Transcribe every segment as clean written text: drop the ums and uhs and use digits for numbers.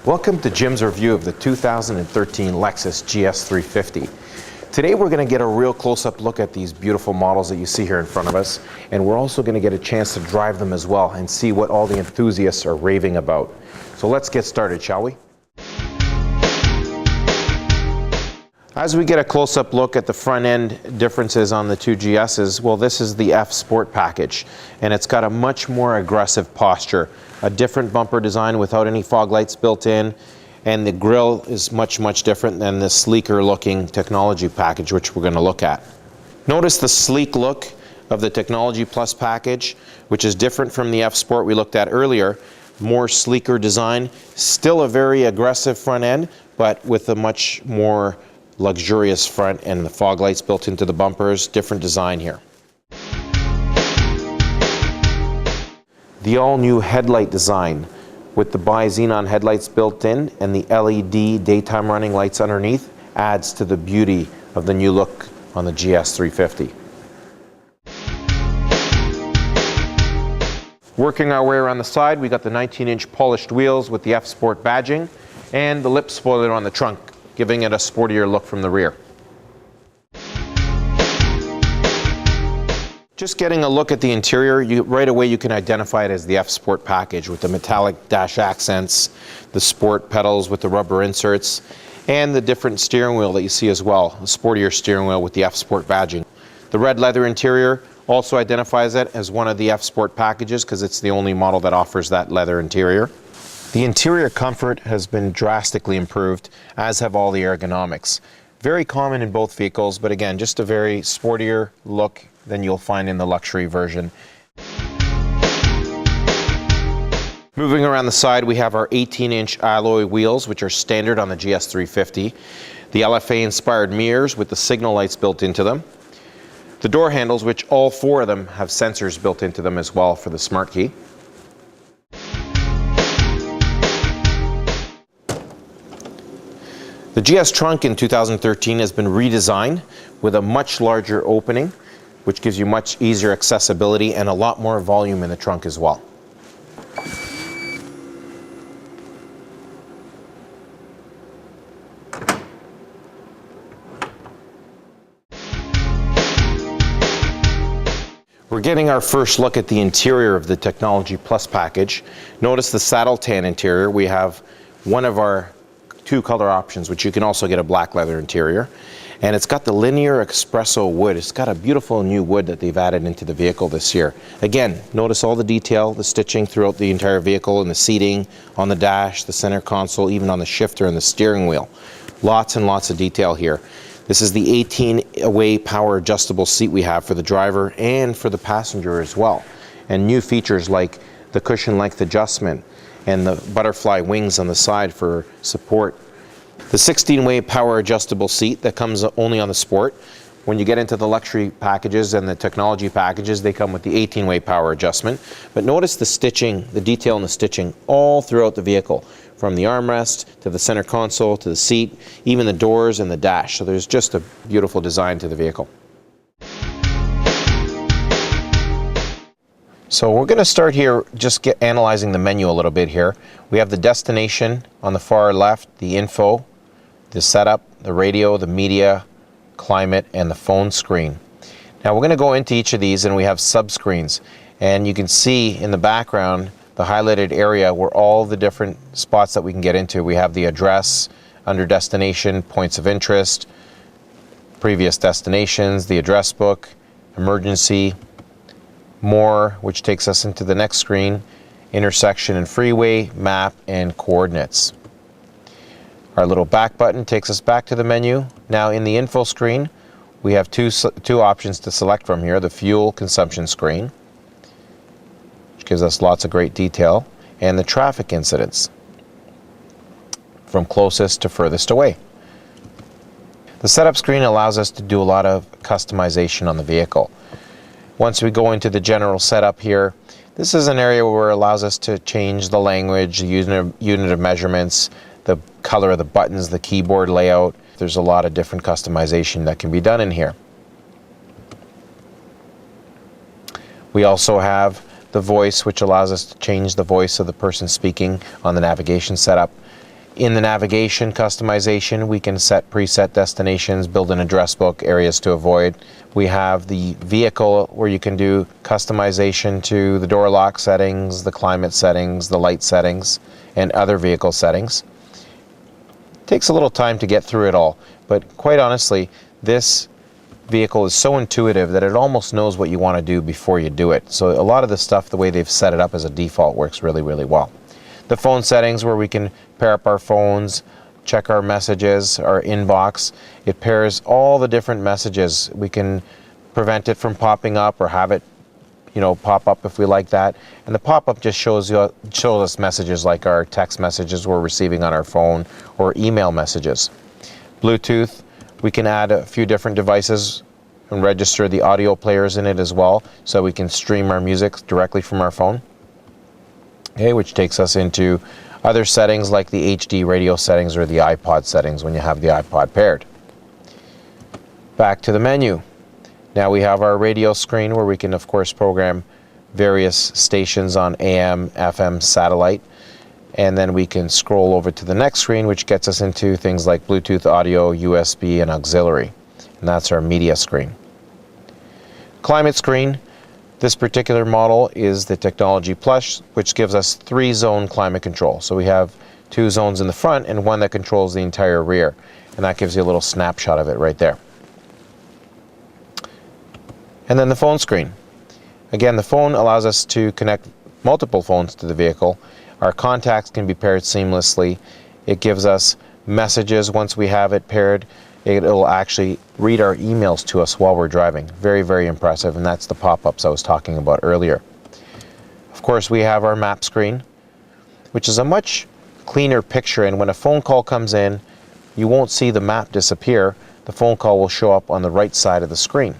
Welcome to Jim's review of the 2013 Lexus GS 350. Today we're going to get a real close-up look at these beautiful models that you see here in front of us, and we're also going to get a chance to drive them as well and see what all the enthusiasts are raving about. So let's get started, shall we? As we get a close-up look at the front-end differences on the two GSs, well, this is the F Sport package, and it's got a much more aggressive posture, a different bumper design without any fog lights built in, and the grille is much different than the sleeker-looking technology package, which we're going to look at. Notice the sleek look of the Technology Plus package, which is different from the F Sport we looked at earlier. More sleeker design, still a very aggressive front end, but with a much more luxurious front and the fog lights built into the bumpers. Different design here. The all-new headlight design with the bi-xenon headlights built in and the LED daytime running lights underneath adds to the beauty of the new look on the GS 350. Working our way around the side, we got the 19-inch polished wheels with the F Sport badging and the lip spoiler on the trunk, giving it a sportier look from the rear. Just getting a look at the interior, right away you can identify it as the F Sport package with the metallic dash accents, the sport pedals with the rubber inserts, and the different steering wheel that you see as well, a sportier steering wheel with the F Sport badging. The red leather interior also identifies it as one of the F Sport packages because it's the only model that offers that leather interior. The interior comfort has been drastically improved, as have all the ergonomics. Very common in both vehicles, but again, just a very sportier look than you'll find in the luxury version. Moving around the side, we have our 18-inch alloy wheels, which are standard on the GS 350. The LFA-inspired mirrors with the signal lights built into them. The door handles, which all four of them have sensors built into them as well for the smart key. The GS trunk in 2013 has been redesigned with a much larger opening, which gives you much easier accessibility and a lot more volume in the trunk as well. We're getting our first look at the interior of the Technology Plus package. Notice the saddle tan interior. We have one of our two color options, which you can also get a black leather interior, and it's got the linear espresso wood. It's got a beautiful new wood that they've added into the vehicle this year. Again, notice all the detail, the stitching throughout the entire vehicle, and the seating on the dash, the center console, even on the shifter and the steering wheel. Lots and lots of detail here. This is the 18-way power adjustable seat we have for the driver and for the passenger as well, and new features like the cushion length adjustment and the butterfly wings on the side for support. The 16-way power adjustable seat that comes only on the Sport. When you get into the luxury packages and the technology packages, they come with the 18-way power adjustment. But notice the stitching, the detail in the stitching all throughout the vehicle, from the armrest to the center console to the seat, even the doors and the dash. So there's just a beautiful design to the vehicle. So we're going to start here, just analyzing the menu a little bit here. We have the destination on the far left, the info, the setup, the radio, the media, climate, and the phone screen. Now we're going to go into each of these, and we have sub-screens. And you can see in the background the highlighted area where all the different spots that we can get into. We have the address, under destination, points of interest, previous destinations, the address book, emergency, more, which takes us into the next screen, intersection and freeway, map, and coordinates. Our little back button takes us back to the menu. Now in the info screen, we have two options to select from here. The fuel consumption screen, which gives us lots of great detail, and the traffic incidents, from closest to furthest away. The setup screen allows us to do a lot of customization on the vehicle. Once we go into the general setup here, this is an area where it allows us to change the language, the unit of measurements, the color of the buttons, the keyboard layout. There's a lot of different customization that can be done in here. We also have the voice, which allows us to change the voice of the person speaking on the navigation setup. In the navigation customization, we can set preset destinations, build an address book, areas to avoid. We have the vehicle where you can do customization to the door lock settings, the climate settings, the light settings, and other vehicle settings. It takes a little time to get through it all, but quite honestly, this vehicle is so intuitive that it almost knows what you want to do before you do it. So a lot of the stuff, the way they've set it up as a default, works really, really well. The phone settings, where we can pair up our phones, check our messages, our inbox. It pairs all the different messages. We can prevent it from popping up or have it, pop up if we like that. And the pop-up just shows us messages like our text messages we're receiving on our phone or email messages. Bluetooth, we can add a few different devices and register the audio players in it as well, so we can stream our music directly from our phone. Okay, which takes us into other settings like the HD radio settings or the iPod settings when you have the iPod paired. Back to the menu. Now we have our radio screen where we can of course program various stations on AM, FM, satellite, and then we can scroll over to the next screen, which gets us into things like Bluetooth audio, USB, and auxiliary, and that's our media screen. Climate screen. This particular model is the Technology Plus, which gives us 3-zone climate control. So we have 2 zones in the front and 1 that controls the entire rear. And that gives you a little snapshot of it right there. And then the phone screen. Again, the phone allows us to connect multiple phones to the vehicle. Our contacts can be paired seamlessly. It gives us messages once we have it paired. It'll actually read our emails to us while we're driving. Very, very impressive, and that's the pop-ups I was talking about earlier. Of course, we have our map screen, which is a much cleaner picture, and when a phone call comes in, you won't see the map disappear. The phone call will show up on the right side of the screen.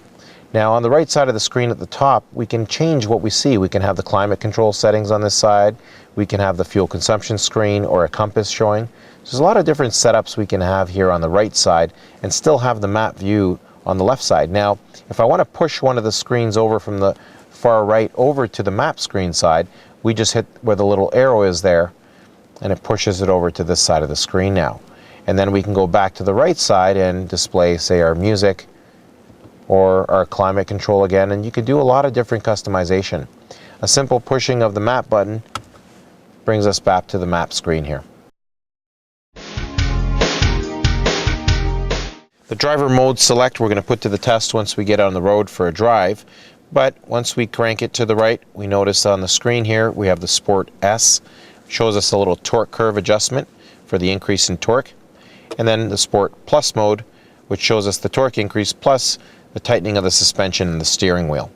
Now, on the right side of the screen at the top, we can change what we see. We can have the climate control settings on this side. We can have the fuel consumption screen or a compass showing. So there's a lot of different setups we can have here on the right side and still have the map view on the left side. Now, if I want to push one of the screens over from the far right over to the map screen side, we just hit where the little arrow is there and it pushes it over to this side of the screen now. And then we can go back to the right side and display, say, our music or our climate control again, and you could do a lot of different customization. A simple pushing of the map button brings us back to the map screen here. The driver mode select we're going to put to the test once we get on the road for a drive, but once we crank it to the right, we notice on the screen here we have the Sport S. Shows us a little torque curve adjustment for the increase in torque, and then the Sport Plus mode, which shows us the torque increase plus the tightening of the suspension and the steering wheel.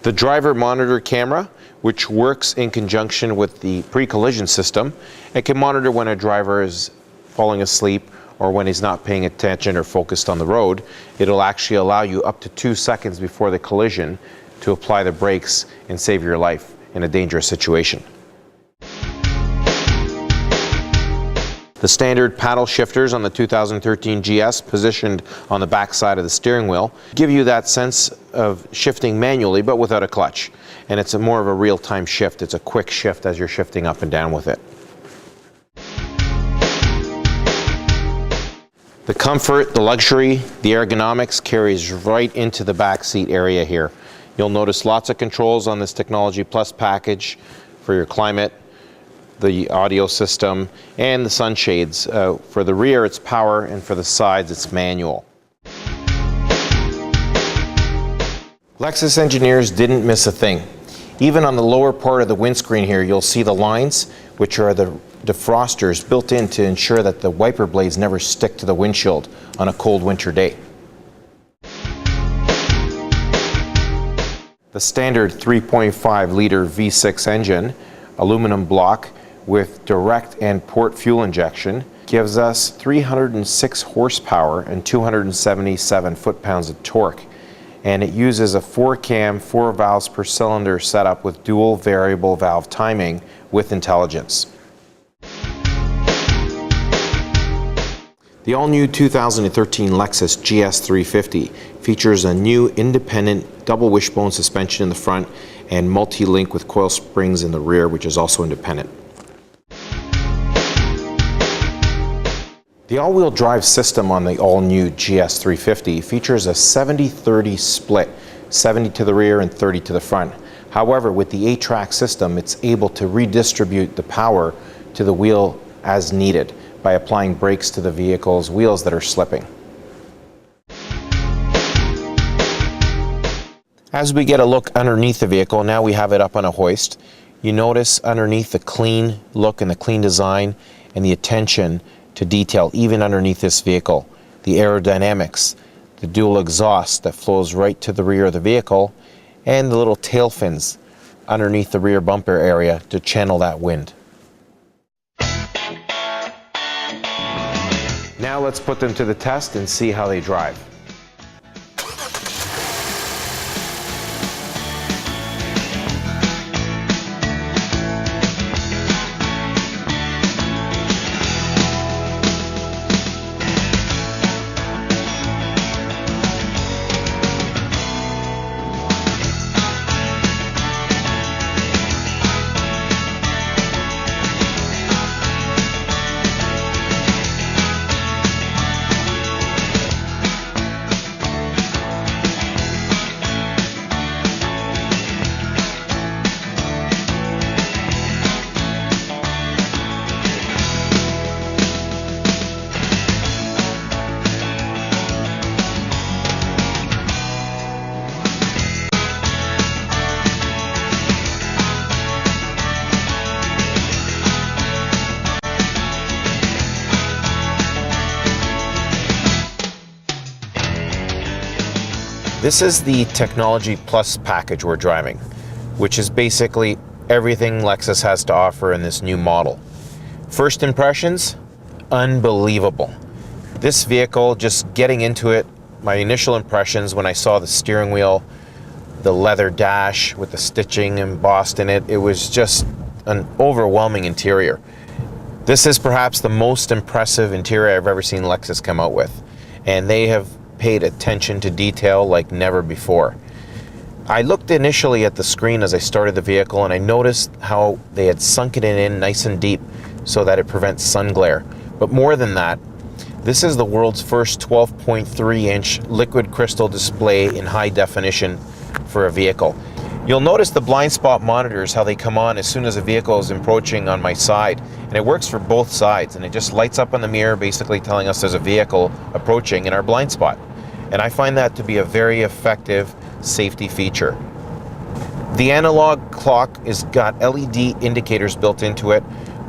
The driver monitor camera, which works in conjunction with the pre-collision system, it can monitor when a driver is falling asleep or when he's not paying attention or focused on the road. It'll actually allow you up to 2 seconds before the collision to apply the brakes and save your life in a dangerous situation. The standard paddle shifters on the 2013 GS positioned on the back side of the steering wheel give you that sense of shifting manually but without a clutch. And it's more of a real-time shift. It's a quick shift as you're shifting up and down with it. The comfort, the luxury, the ergonomics carries right into the back seat area here. You'll notice lots of controls on this Technology Plus package for your climate, the audio system, and the sunshades. For the rear it's power, and for the sides it's manual. Lexus engineers didn't miss a thing. Even on the lower part of the windscreen here, you'll see the lines, which are the defrosters built in to ensure that the wiper blades never stick to the windshield on a cold winter day. The standard 3.5 liter V6 engine, aluminum block with direct and port fuel injection, gives us 306 horsepower and 277 foot-pounds of torque. And it uses a 4-cam, 4 valves per cylinder setup with dual variable valve timing with intelligence. The all-new 2013 Lexus GS 350 features a new independent double wishbone suspension in the front and multi-link with coil springs in the rear, which is also independent. The all-wheel drive system on the all-new GS 350 features a 70-30 split, 70 to the rear and 30 to the front. However, with the 8-track system, it's able to redistribute the power to the wheel as needed by applying brakes to the vehicle's wheels that are slipping. As we get a look underneath the vehicle, now we have it up on a hoist, you notice underneath the clean look and the clean design and the attention to detail even underneath this vehicle. The aerodynamics, the dual exhaust that flows right to the rear of the vehicle, and the little tail fins underneath the rear bumper area to channel that wind. Now let's put them to the test and see how they drive. This is the Technology Plus package we're driving, which is basically everything Lexus has to offer in this new model. First impressions, unbelievable. This vehicle, just getting into it, my initial impressions when I saw the steering wheel, the leather dash with the stitching embossed in it, it was just an overwhelming interior. This is perhaps the most impressive interior I've ever seen Lexus come out with, and they have paid attention to detail like never before. I looked initially at the screen as I started the vehicle and I noticed how they had sunk it in nice and deep so that it prevents sun glare. But more than that, this is the world's first 12.3-inch liquid crystal display in high definition for a vehicle. You'll notice the blind spot monitors, how they come on as soon as a vehicle is approaching on my side. And it works for both sides, and it just lights up on the mirror, basically telling us there's a vehicle approaching in our blind spot. And I find that to be a very effective safety feature. The analog clock has got LED indicators built into it,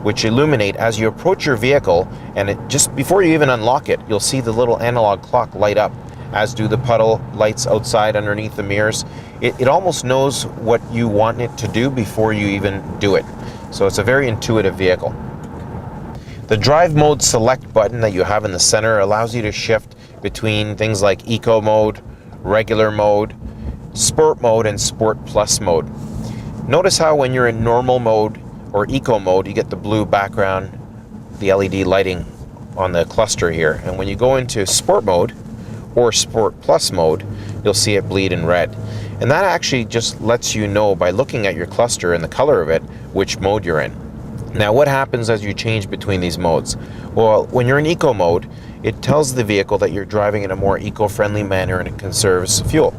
which illuminate as you approach your vehicle, and it just before you even unlock it, you'll see the little analog clock light up, as do the puddle lights outside underneath the mirrors. It almost knows what you want it to do before you even do it. So it's a very intuitive vehicle. The drive mode select button that you have in the center allows you to shift between things like eco mode, regular mode, sport mode, and sport plus mode. Notice how when you're in normal mode or eco mode, you get the blue background, the LED lighting on the cluster here. And when you go into sport mode or sport plus mode, you'll see it bleed in red. And that actually just lets you know by looking at your cluster and the color of it, which mode you're in. Now, what happens as you change between these modes? Well, when you're in eco mode, it tells the vehicle that you're driving in a more eco-friendly manner and it conserves fuel.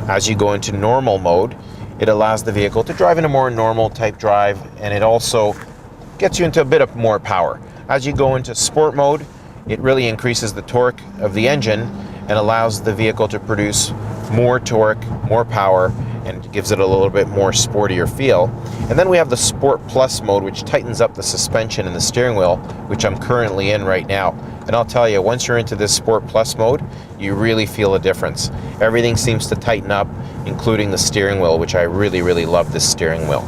As you go into normal mode, it allows the vehicle to drive in a more normal type drive, and it also gets you into a bit of more power. As you go into sport mode, it really increases the torque of the engine and allows the vehicle to produce more torque, more power, and gives it a little bit more sportier feel. And then we have the Sport Plus mode, which tightens up the suspension and the steering wheel, which I'm currently in right now. And I'll tell you, once you're into this Sport Plus mode, you really feel a difference. Everything seems to tighten up, including the steering wheel, which I really, really love this steering wheel.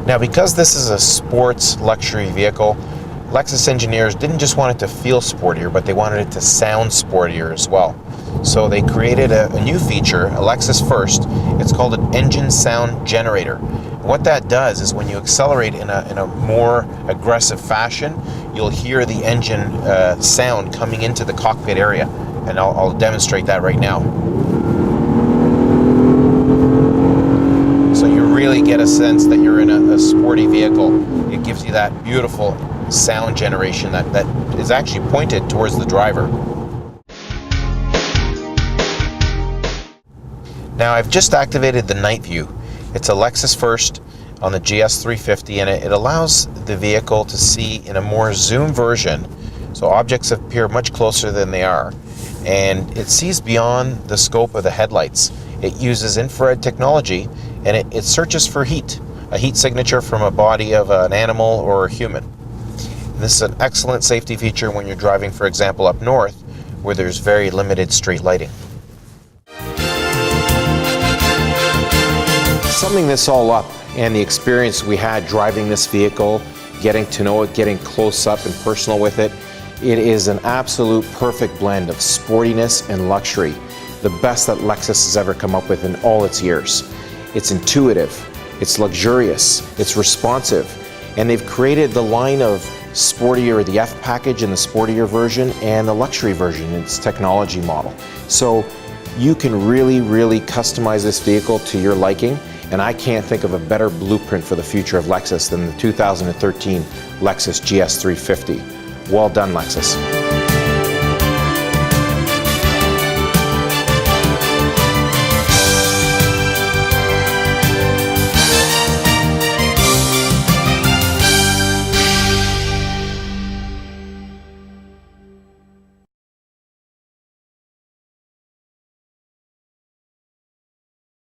Now, because this is a sports luxury vehicle, Lexus engineers didn't just want it to feel sportier, but they wanted it to sound sportier as well. So they created a new feature, a Lexus first. It's called an engine sound generator. What that does is when you accelerate in a more aggressive fashion, you'll hear the engine sound coming into the cockpit area. And I'll demonstrate that right now. So you really get a sense that you're in a sporty vehicle. It gives you that beautiful sound generation that is actually pointed towards the driver. Now I've just activated the night view. It's a Lexus first on the GS 350, and it allows the vehicle to see in a more zoom version, so objects appear much closer than they are, and it sees beyond the scope of the headlights. It uses infrared technology, and it searches for heat, a heat signature from a body of an animal or a human. This is an excellent safety feature when you're driving, for example, up north, where there's very limited street lighting. Summing this all up, and the experience we had driving this vehicle, getting to know it, getting close up and personal with it, it is an absolute perfect blend of sportiness and luxury, the best that Lexus has ever come up with in all its years. It's intuitive, it's luxurious, it's responsive, and they've created the line of sportier, the F package in the sportier version, and the luxury version in its technology model. So you can really customize this vehicle to your liking, and I can't think of a better blueprint for the future of Lexus than the 2013 Lexus GS 350. Well done, Lexus.